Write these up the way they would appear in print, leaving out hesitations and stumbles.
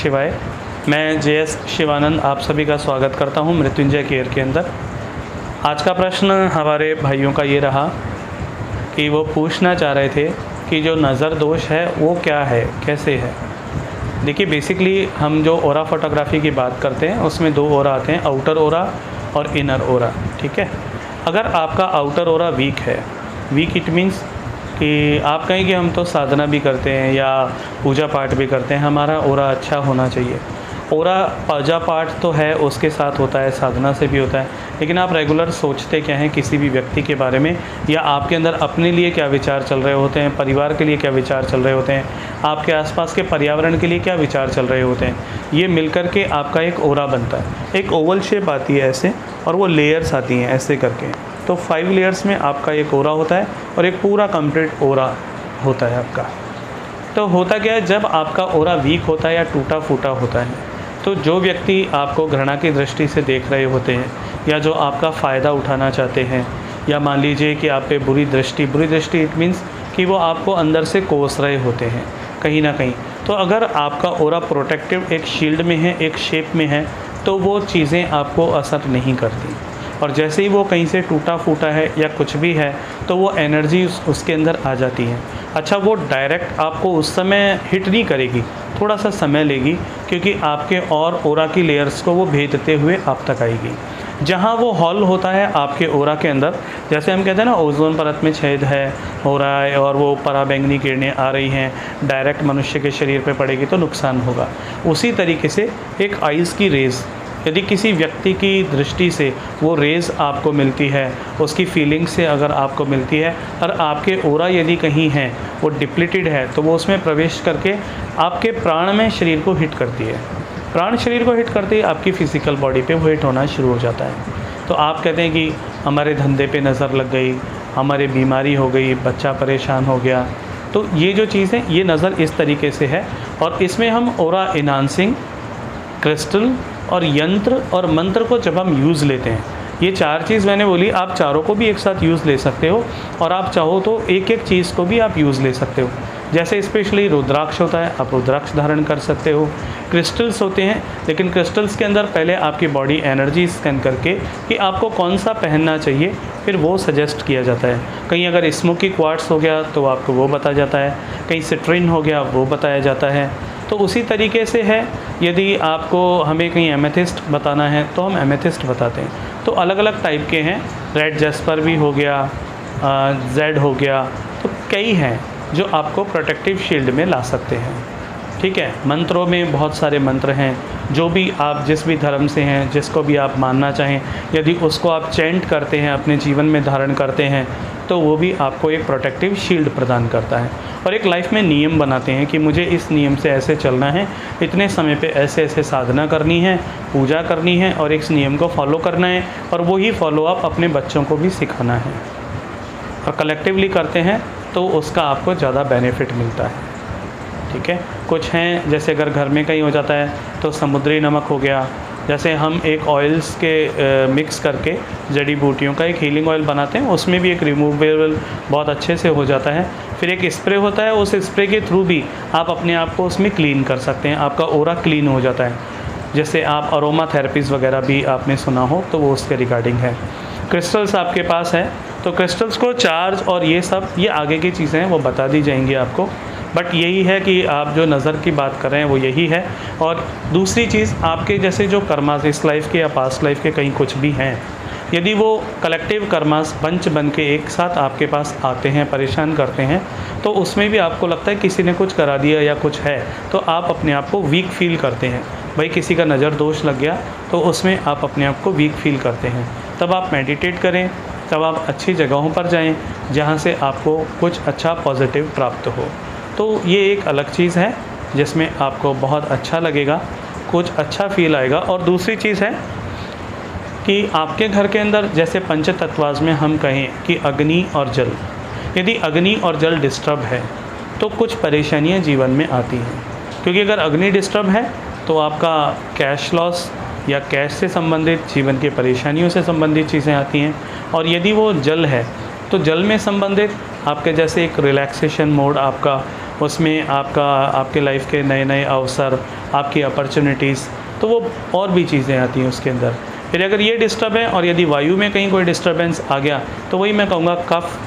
शिवाय। मैं JS शिवानंद आप सभी का स्वागत करता हूं मृत्युंजय केयर के अंदर। आज का प्रश्न हमारे भाइयों का ये रहा कि वो पूछना चाह रहे थे कि जो नज़र दोष है वो क्या है, कैसे है। देखिए, बेसिकली हम जो ओरा फोटोग्राफी की बात करते हैं उसमें दो ओरा आते हैं, आउटर ओरा और इनर ओरा। ठीक है, अगर आपका आउटर ओरा वीक है, वीक इट मीन्स कि आप कहें कि हम तो साधना भी करते हैं या पूजा पाठ भी करते हैं, हमारा ओरा अच्छा होना चाहिए। ओरा पूजा पाठ तो है, उसके साथ होता है, साधना से भी होता है, लेकिन आप रेगुलर सोचते क्या हैं किसी भी व्यक्ति के बारे में, या आपके अंदर अपने लिए क्या विचार चल रहे होते हैं, परिवार के लिए क्या विचार चल रहे होते हैं, आपके आसपास के पर्यावरण के लिए क्या विचार चल रहे होते हैं, ये मिलकर के आपका एक ओरा बनता है। एक ओवल शेप आती है ऐसे, और वो लेयर्स आती हैं ऐसे करके। तो 5 लेयर्स में आपका एक ओरा होता है और एक पूरा कंप्लीट ओरा होता है आपका। तो होता क्या है, जब आपका ओरा वीक होता है या टूटा फूटा होता है, तो जो व्यक्ति आपको घृणा की दृष्टि से देख रहे होते हैं, या जो आपका फ़ायदा उठाना चाहते हैं, या मान लीजिए कि आप पे बुरी दृष्टि इट मीन्स कि वो आपको अंदर से कोस रहे होते हैं कहीं ना कहीं। तो अगर आपका ओरा प्रोटेक्टिव एक शील्ड में है, एक शेप में है, तो वो चीज़ें आपको असर नहीं करती। और जैसे ही वो कहीं से टूटा फूटा है या कुछ भी है, तो वो एनर्जी उसके अंदर आ जाती है। अच्छा, वो डायरेक्ट आपको उस समय हिट नहीं करेगी, थोड़ा सा समय लेगी, क्योंकि आपके और ओरा की लेयर्स को वो भेदते हुए आप तक आएगी। जहाँ वो हॉल होता है आपके ओरा के अंदर, जैसे हम कहते हैं ना, ओजोन परत में छेद है, हो रहा है, और वो पराबैंगनी किरणें आ रही हैं, डायरेक्ट मनुष्य के शरीर पे पड़ेगी तो नुकसान होगा। उसी तरीके से एक आइज़ की रेज़, यदि किसी व्यक्ति की दृष्टि से वो रेज़ आपको मिलती है, उसकी फीलिंग से अगर आपको मिलती है, और आपके ओरा यदि कहीं है वो डिप्लीटेड है, तो वो उसमें प्रवेश करके आपके प्राण में शरीर को हिट करती है। प्राण शरीर को हिट करती है, आपकी फ़िज़िकल बॉडी पे वो हिट होना शुरू हो जाता है। तो आप कहते हैं कि हमारे धंधे पे नज़र लग गई, हमारे बीमारी हो गई, बच्चा परेशान हो गया। तो ये जो चीज़ है, ये नज़र इस तरीके से है। और इसमें हम ओरा इनहांसिंग, क्रिस्टल और यंत्र और मंत्र को जब हम यूज़ लेते हैं, ये 4 चीज़ मैंने बोली, आप चारों को भी एक साथ यूज़ ले सकते हो, और आप चाहो तो एक एक चीज़ को भी आप यूज़ ले सकते हो। जैसे स्पेशली रुद्राक्ष होता है, आप रुद्राक्ष धारण कर सकते हो। क्रिस्टल्स होते हैं, लेकिन क्रिस्टल्स के अंदर पहले आपकी बॉडी एनर्जी स्कैन करके कि आपको कौन सा पहनना चाहिए, फिर वो सजेस्ट किया जाता है। कहीं अगर स्मोकी क्वार्ट्स हो गया तो आपको वो बताया जाता है, कहीं सिट्रिन हो गया वो बताया जाता है। तो उसी तरीके से है, यदि आपको हमें कहीं एमेथिस्ट बताना है तो हम एमेथिस्ट बताते हैं। तो अलग अलग टाइप के हैं, रेड जैस्पर भी हो गया, जेड हो गया, तो कई हैं जो आपको प्रोटेक्टिव शील्ड में ला सकते हैं। ठीक है, मंत्रों में बहुत सारे मंत्र हैं, जो भी आप जिस भी धर्म से हैं, जिसको भी आप मानना चाहें, यदि उसको आप चैंट करते हैं, अपने जीवन में धारण करते हैं, तो वो भी आपको एक प्रोटेक्टिव शील्ड प्रदान करता है। और एक लाइफ में नियम बनाते हैं कि मुझे इस नियम से ऐसे चलना है, इतने समय पे ऐसे ऐसे साधना करनी है, पूजा करनी है, और इस नियम को फॉलो करना है, और वही फॉलो अप अपने बच्चों को भी सिखाना है। और कलेक्टिवली करते हैं तो उसका आपको ज़्यादा बेनिफिट मिलता है। ठीक है, कुछ हैं जैसे अगर घर में कहीं हो जाता है तो समुद्री नमक हो गया, जैसे हम एक ऑयल्स के मिक्स करके जड़ी बूटियों का एक हीलिंग ऑयल बनाते हैं, उसमें भी एक रिमूवेबल बहुत अच्छे से हो जाता है। फिर एक स्प्रे होता है, उस स्प्रे के थ्रू भी आप अपने आप को उसमें क्लीन कर सकते हैं, आपका ओरा क्लीन हो जाता है। जैसे आप अरोमा थेरेपीज़ वगैरह भी आपने सुना हो तो वो उसके रिगार्डिंग है। क्रिस्टल्स आपके पास है, तो क्रिस्टल्स को चार्ज और ये सब, ये आगे की चीज़ें हैं, वो बता दी जाएंगी आपको। बट यही है कि आप जो नज़र की बात कर रहे हैं वो यही है। और दूसरी चीज़, आपके जैसे जो कर्मास इस लाइफ के या पास्ट लाइफ के कहीं कुछ भी हैं, यदि वो कलेक्टिव कर्मास बंच बन के एक साथ आपके पास आते हैं, परेशान करते हैं, तो उसमें भी आपको लगता है किसी ने कुछ करा दिया या कुछ है, तो आप अपने आप को वीक फील करते हैं। भाई किसी का नज़र दोष लग गया तो उसमें आप अपने आप को वीक फील करते हैं। तब आप मेडिटेट करें, तब आप अच्छी जगहों पर जाएं जहां से आपको कुछ अच्छा पॉजिटिव प्राप्त हो। तो ये एक अलग चीज़ है जिसमें आपको बहुत अच्छा लगेगा, कुछ अच्छा फील आएगा। और दूसरी चीज़ है कि आपके घर के अंदर जैसे पंचतत्वाज में हम कहें कि अग्नि और जल, यदि अग्नि और जल डिस्टर्ब है तो कुछ परेशानियां जीवन में आती हैं। क्योंकि अगर अग्नि डिस्टर्ब है तो आपका कैश लॉस या कैश से संबंधित, जीवन की परेशानियों से संबंधित चीज़ें आती हैं। और यदि वो जल है तो जल में संबंधित आपके जैसे एक रिलैक्सेशन मोड आपका उसमें आपके लाइफ के नए नए अवसर, आपकी अपॉर्चुनिटीज़, तो वो और भी चीज़ें आती हैं उसके अंदर। फिर अगर ये डिस्टर्ब है और यदि वायु में कहीं कोई डिस्टर्बेंस आ गया तो वही मैं कहूँगा कफ,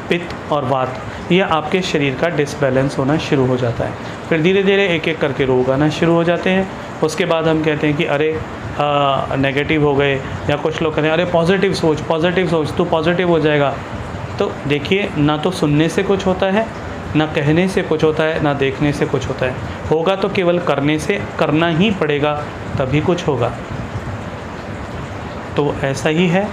पित्त और वात, ये आपके शरीर का डिसबैलेंस होना शुरू हो जाता है। फिर धीरे धीरे एक एक करके रोग आना शुरू हो जाते हैं। उसके बाद हम कहते हैं कि अरे नेगेटिव हो गए, या कुछ लोग कहते हैं अरे पॉजिटिव सोच, तू पॉजिटिव हो जाएगा। तो देखिए, ना तो सुनने से कुछ होता है, ना कहने से कुछ होता है, ना देखने से कुछ होता है। होगा तो केवल करने से, करना ही पड़ेगा तभी कुछ होगा। तो ऐसा ही है।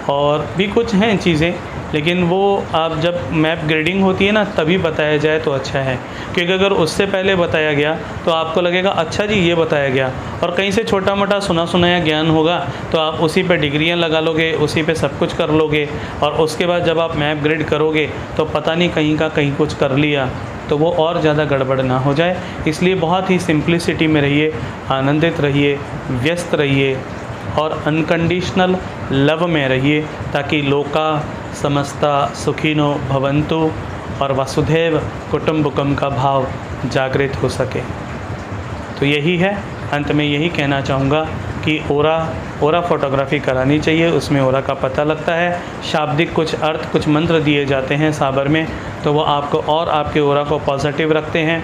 और भी कुछ हैं चीज़ें, लेकिन वो आप जब मैप ग्रेडिंग होती है ना तभी बताया जाए तो अच्छा है, क्योंकि अगर उससे पहले बताया गया तो आपको लगेगा अच्छा जी ये बताया गया, और कहीं से छोटा मोटा सुना सुनाया ज्ञान होगा तो आप उसी पे डिग्रियां लगा लोगे, उसी पे सब कुछ कर लोगे, और उसके बाद जब आप मैप ग्रेड करोगे तो पता नहीं कहीं का कहीं कुछ कर लिया, तो वो और ज़्यादा गड़बड़ ना हो जाए। इसलिए बहुत ही सिंप्लिसिटी में रहिए, आनंदित रहिए, व्यस्त रहिए और अनकंडीशनल लव में रहिए, ताकि लोका समस्ता सुखिनो भवन्तु और वसुधैव कुटुम्बकम का भाव जागृत हो सके। तो यही है, अंत में यही कहना चाहूँगा कि ओरा फोटोग्राफी करानी चाहिए। उसमें ओरा का पता लगता है, शाब्दिक कुछ अर्थ, कुछ मंत्र दिए जाते हैं साबर में, तो वो आपको और आपके ओरा को पॉजिटिव रखते हैं।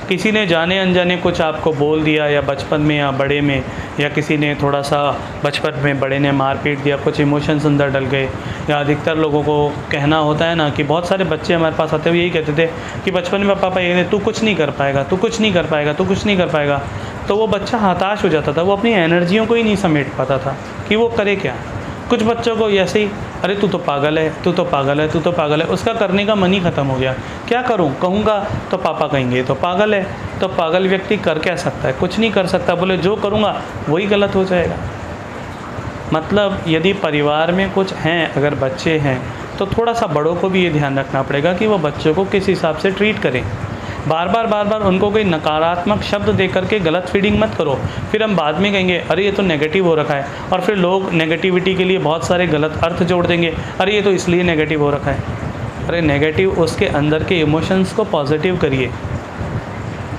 किसी ने जाने अनजाने कुछ आपको बोल दिया, या बचपन में या बड़े में, या किसी ने थोड़ा सा बचपन में बड़े ने मार पीट दिया, कुछ इमोशंस अंदर डल गए, या अधिकतर लोगों को कहना होता है ना कि बहुत सारे बच्चे हमारे पास आते हुए यही कहते थे कि बचपन में पापा ये तू कुछ नहीं कर पाएगा, तू कुछ नहीं कर पाएगा, तू कुछ नहीं कर पाएगा। तो वो बच्चा हताश हो जाता था, वो अपनी एनर्जियों को ही नहीं समेट पाता था कि वो करे क्या। कुछ बच्चों को ऐसे ही अरे तू तो पागल है, तू तो पागल है, तू तो पागल है, उसका करने का मन ही ख़त्म हो गया। क्या करूं, कहूँगा तो पापा कहेंगे तो पागल है। तो पागल व्यक्ति कर क्या सकता है, कुछ नहीं कर सकता। बोले जो करूँगा वही गलत हो जाएगा। मतलब यदि परिवार में कुछ हैं, अगर बच्चे हैं, तो थोड़ा सा बड़ों को भी ये ध्यान रखना पड़ेगा कि वो बच्चों को किस हिसाब से ट्रीट करें। बार बार उनको कोई नकारात्मक शब्द दे करके गलत फीडिंग मत करो। फिर हम बाद में कहेंगे अरे ये तो नेगेटिव हो रखा है, और फिर लोग नेगेटिविटी के लिए बहुत सारे गलत अर्थ जोड़ देंगे, अरे ये तो इसलिए नेगेटिव हो रखा है। अरे नेगेटिव, उसके अंदर के इमोशंस को पॉजिटिव करिए।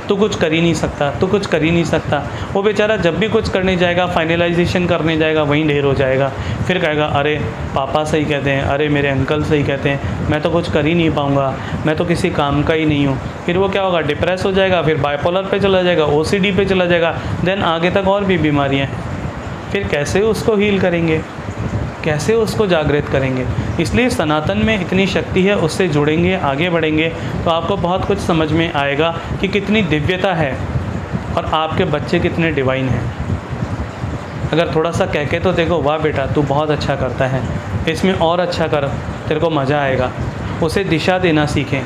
तू कुछ कर ही नहीं सकता, तू कुछ कर ही नहीं सकता। वो बेचारा जब भी कुछ करने जाएगा, फाइनलाइजेशन करने जाएगा, वहीं ढेर हो जाएगा। फिर कहेगा अरे पापा सही कहते हैं, अरे मेरे अंकल सही कहते हैं, मैं तो कुछ कर ही नहीं पाऊँगा, मैं तो किसी काम का ही नहीं हूँ। फिर वो क्या होगा, डिप्रेस हो जाएगा, फिर बाइपोलर पे चला जाएगा, OCD पे चला जाएगा, देन आगे तक और भी बीमारियाँ हैं। फिर कैसे उसको हील करेंगे, कैसे उसको जागृत करेंगे। इसलिए सनातन में इतनी शक्ति है, उससे जुड़ेंगे, आगे बढ़ेंगे तो आपको बहुत कुछ समझ में आएगा कि कितनी दिव्यता है और आपके बच्चे कितने डिवाइन हैं। अगर थोड़ा सा कह के तो देखो, वाह बेटा तू बहुत अच्छा करता है, इसमें और अच्छा कर, तेरे को मज़ा आएगा। उसे दिशा देना सीखें,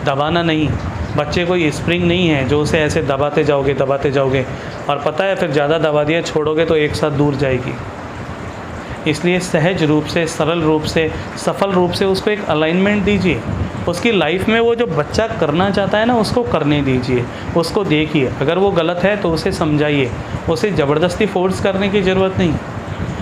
दबाना नहीं। बच्चे कोई स्प्रिंग नहीं है जो उसे ऐसे दबाते जाओगे और पता है फिर ज़्यादा दबा दिया छोड़ोगे तो एक साथ दूर जाएगी। इसलिए सहज रूप से, सरल रूप से, सफल रूप से उसको एक अलाइनमेंट दीजिए। उसकी लाइफ में वो जो बच्चा करना चाहता है ना, उसको करने दीजिए, उसको देखिए। अगर वो गलत है तो उसे समझाइए, उसे ज़बरदस्ती फोर्स करने की ज़रूरत नहीं।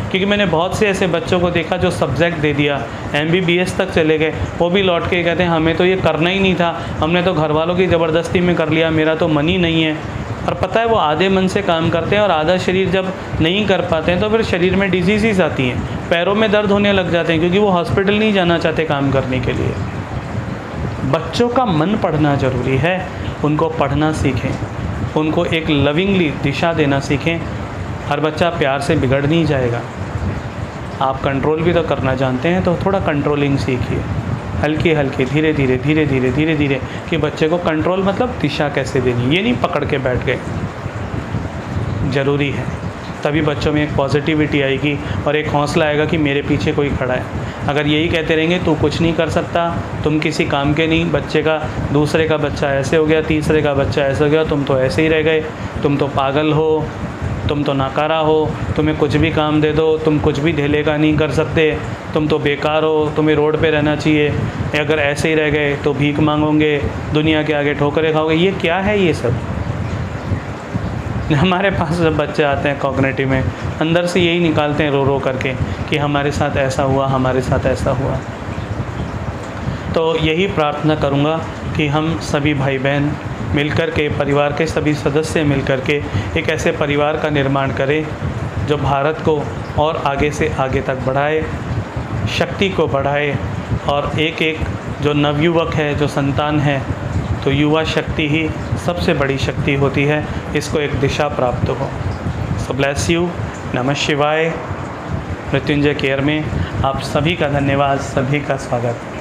क्योंकि मैंने बहुत से ऐसे बच्चों को देखा जो सब्जेक्ट दे दिया, MBBS तक चले गए, वो भी लौट के कहते हैं हमें तो ये करना ही नहीं था, हमने तो घर वालों की ज़बरदस्ती में कर लिया, मेरा तो मन ही नहीं है। और पता है वो आधे मन से काम करते हैं और आधा शरीर जब नहीं कर पाते हैं तो फिर शरीर में डिजीज़ आती हैं, पैरों में दर्द होने लग जाते हैं, क्योंकि वो हॉस्पिटल नहीं जाना चाहते काम करने के लिए। बच्चों का मन पढ़ना ज़रूरी है, उनको पढ़ना सीखें, उनको एक लविंगली दिशा देना सीखें। हर बच्चा प्यार से बिगड़ नहीं जाएगा। आप कंट्रोल भी तो करना जानते हैं, तो थोड़ा कंट्रोलिंग सीखिए, हल्के हल्के, धीरे धीरे कि बच्चे को कंट्रोल मतलब दिशा कैसे देनी, ये नहीं पकड़ के बैठ गए। ज़रूरी है, तभी बच्चों में एक पॉजिटिविटी आएगी और एक हौसला आएगा कि मेरे पीछे कोई खड़ा है। अगर यही कहते रहेंगे तू कुछ नहीं कर सकता, तुम किसी काम के नहीं, बच्चे का, दूसरे का बच्चा ऐसे हो गया, तीसरे का बच्चा ऐसे हो गया, तुम तो ऐसे ही रह गए, तुम तो पागल हो, तुम तो नाकारा हो, तुम्हें कुछ भी काम दे दो, तुम कुछ भी ढेले का नहीं कर सकते, तुम तो बेकार हो, तुम्हें रोड पे रहना चाहिए, अगर ऐसे ही रह गए तो भीख मांगोगे, दुनिया के आगे ठोकरें खाओगे। ये क्या है ये सब? हमारे पास जब बच्चे आते हैं कॉग्निटिव में, अंदर से यही निकालते हैं रो रो करके कि हमारे साथ ऐसा हुआ, हमारे साथ ऐसा हुआ। तो यही प्रार्थना करूँगा कि हम सभी भाई बहन मिलकर के, परिवार के सभी सदस्य मिलकर के एक ऐसे परिवार का निर्माण करें जो भारत को और आगे से आगे तक बढ़ाए, शक्ति को बढ़ाए, और एक एक जो नवयुवक है, जो संतान है, तो युवा शक्ति ही सबसे बड़ी शक्ति होती है, इसको एक दिशा प्राप्त हो। सो ब्लेस यू। नमः शिवाय। मृत्युंजय केयर में आप सभी का धन्यवाद, सभी का स्वागत।